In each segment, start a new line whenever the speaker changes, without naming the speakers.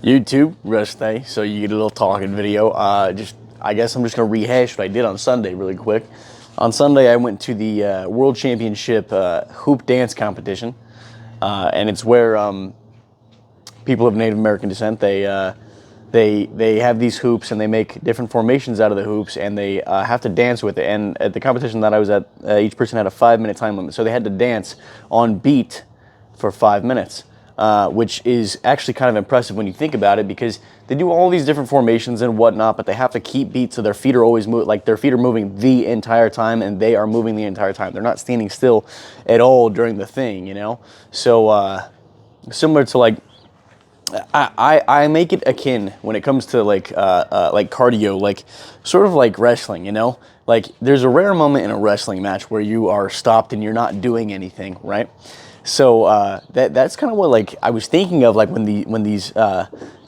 YouTube rest day, so you get a little talking video. I guess I'm just gonna rehash what I did on Sunday really quick. On Sunday, I went to the World Championship hoop dance competition, and it's where people of Native American descent they have these hoops and they make different formations out of the hoops and they have to dance with it. And at the competition that I was at, each person had a 5-minute time limit, so they had to dance on beat for 5 minutes. Which is actually kind of impressive when you think about it, because they do all these different formations and whatnot, but they have to keep beat, so their feet are always like their feet are moving the entire time, and they are moving the entire time. They're not standing still at all during the thing, you know. So similar to like, I make it akin when it comes to like cardio, like sort of like wrestling, you know. Like there's a rare moment in a wrestling match where you are stopped and you're not doing anything, right? So that's kind of what like I was thinking of, like when these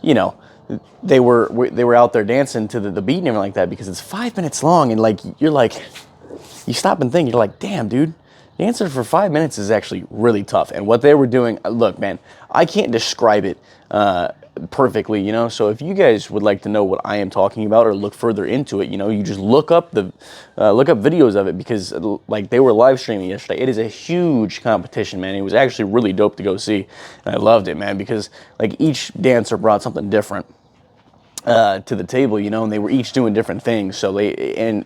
you know, they were out there dancing to the beat and everything like that, because it's 5 minutes long, and like you're like, you stop and think, you're like, damn, dude, dancing for 5 minutes is actually really tough. And what they were doing, look, man, I can't describe it perfectly, you know. So if you guys would like to know what I am talking about or look further into it, you know, you just look up videos of it, because like they were live streaming yesterday. It is a huge competition, man. It was actually really dope to go see, and I loved it, man, because like each dancer brought something different to the table, you know, and they were each doing different things. So it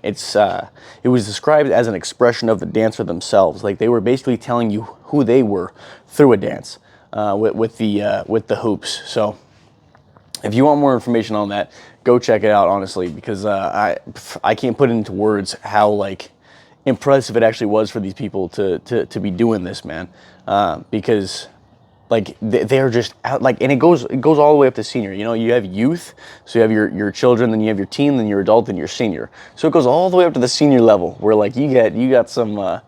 was described as an expression of the dancer themselves. Like they were basically telling you who they were through a dance with the hoops. So if you want more information on that, go check it out, honestly, because I can't put into words how like impressive it actually was for these people to be doing this, man, because like they're just out, like, and it goes all the way up to senior. You know, you have youth, so you have your children, then you have your teen, then your adult, then your senior. So it goes all the way up to the senior level, where like you got some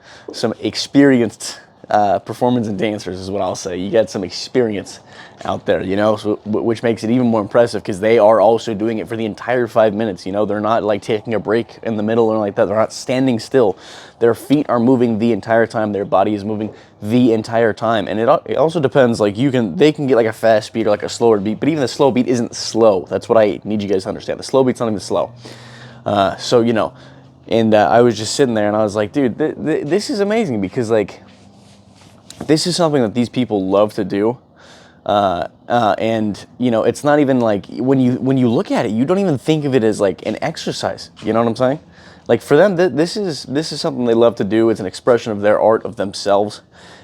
experienced performers and dancers, is what I'll say. You got some experience out there, you know, so, which makes it even more impressive, because they are also doing it for the entire 5 minutes. You know, they're not like taking a break in the middle or like that. They're not standing still. Their feet are moving the entire time. Their body is moving the entire time. And it also depends, like they can get like a fast beat or like a slower beat, but even the slow beat isn't slow. That's what I need you guys to understand. The slow beat's not even slow. So, you know, and I was just sitting there and I was like, dude, this is amazing, because like this is something that these people love to do. And you know, it's not even like, when you look at it, you don't even think of it as like an exercise. You know what I'm saying? Like for them, this is something they love to do. It's an expression of their art, of themselves,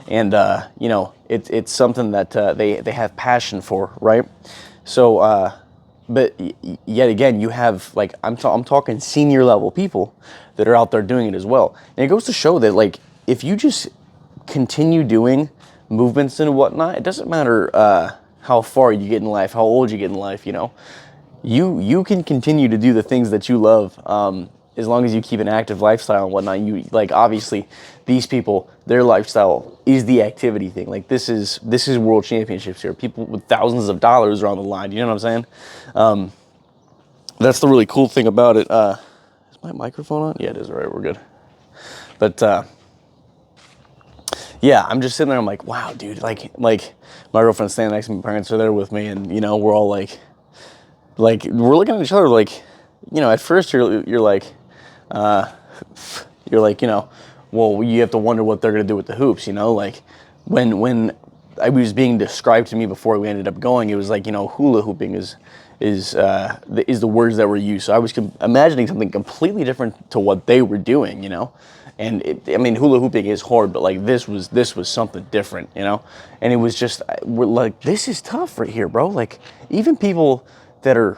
and you know, it's something that they have passion for, right? So, but yet again, you have like I'm talking senior level people that are out there doing it as well, and it goes to show that like if you just continue doing movements and whatnot, it doesn't matter how far you get in life, how old you get in life, you know, you can continue to do the things that you love, as long as you keep an active lifestyle and whatnot. You like, obviously these people, their lifestyle is the activity thing. Like this is world championships here. People with thousands of dollars are on the line. You know what I'm saying? That's the really cool thing about it. Is my microphone on? Yeah, it is. All right, we're good. But yeah, I'm just sitting there. I'm like, wow, dude. Like my girlfriend's standing next to me. My parents are there with me, and you know, we're all like we're looking at each other. Like, you know, at first you're like, you know, well, you have to wonder what they're gonna do with the hoops. You know, like when I was being described to me before we ended up going, it was like, you know, hula hooping is the words that were used. So I was imagining something completely different to what they were doing, you know. And I mean, hula hooping is hard, but like this was something different, you know. And it was just, we're like, this is tough right here, bro. Like even people that are,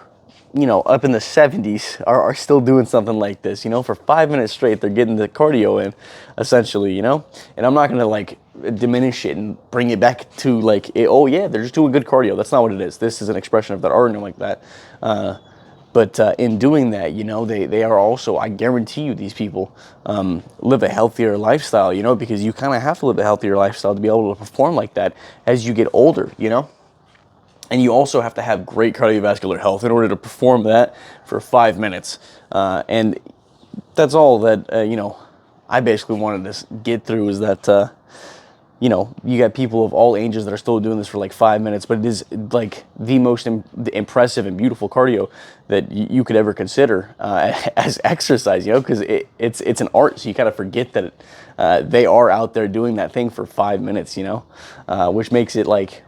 you know, up in the 70s are still doing something like this, you know. For 5 minutes straight, they're getting the cardio in, essentially, you know. And I'm not gonna like diminish it and bring it back to like, oh yeah, they're just doing good cardio. That's not what it is. This is an expression of their art and like that. But in doing that, you know, they are also, I guarantee you, these people live a healthier lifestyle, you know, because you kind of have to live a healthier lifestyle to be able to perform like that as you get older, you know. And you also have to have great cardiovascular health in order to perform that for 5 minutes. And that's all that, you know, I basically wanted to get through, is that you know, you got people of all ages that are still doing this for like 5 minutes, but it is like the most impressive and beautiful cardio that you could ever consider as exercise, you know, because it's an art. So you kind of forget that they are out there doing that thing for 5 minutes, you know, which makes it like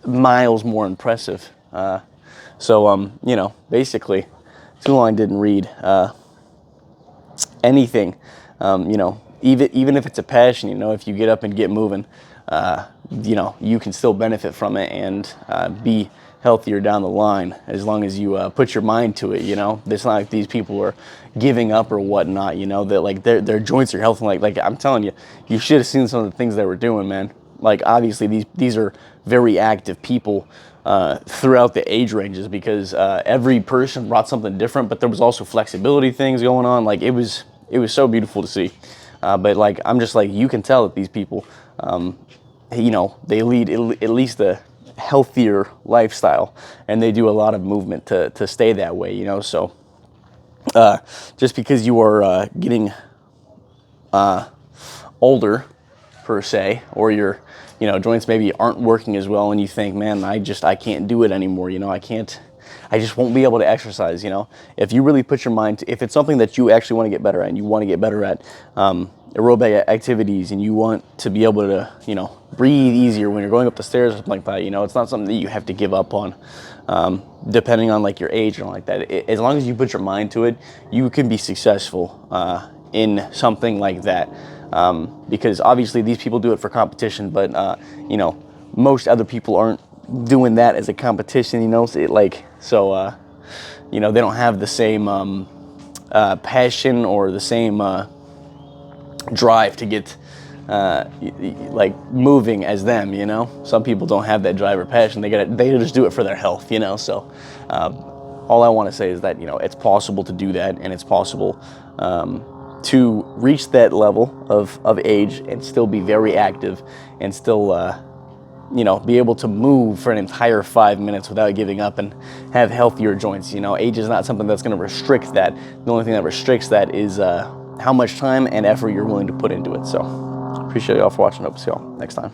miles more impressive. You know, basically, too long didn't read anything. You know, even if it's a passion, you know, if you get up and get moving, you know, you can still benefit from it and be healthier down the line as long as you put your mind to it. You know, it's not like these people are giving up or whatnot. You know, that like their joints are healthy. Like I'm telling you, you should have seen some of the things they were doing, man. Like obviously these are very active people throughout the age ranges, because every person brought something different, but there was also flexibility things going on. Like it was so beautiful to see. But like I'm just like, you can tell that these people, you know, they lead at least a healthier lifestyle, and they do a lot of movement to stay that way, you know. So just because you are getting older per se, or your, you know, joints maybe aren't working as well, and you think, man, I can't do it anymore, you know, I just won't be able to exercise, you know. If you really put your mind to, if it's something that you actually want to get better at, and you want to get better at aerobic activities, and you want to be able to, you know, breathe easier when you're going up the stairs or something like that, you know, it's not something that you have to give up on, depending on like your age or like that. As long as you put your mind to it, you can be successful in something like that. Because obviously these people do it for competition, but you know, most other people aren't doing that as a competition, you know. So you know, they don't have the same passion or the same drive to get like moving as them, you know. Some people don't have that drive or passion. They just do it for their health, you know. So all I want to say is that, you know, it's possible to do that, and it's possible to reach that level of age and still be very active, and still you know, be able to move for an entire 5 minutes without giving up, and have healthier joints. You know, age is not something that's going to restrict that. The only thing that restricts that is how much time and effort you're willing to put into it. So appreciate y'all for watching. Hope to see y'all next time.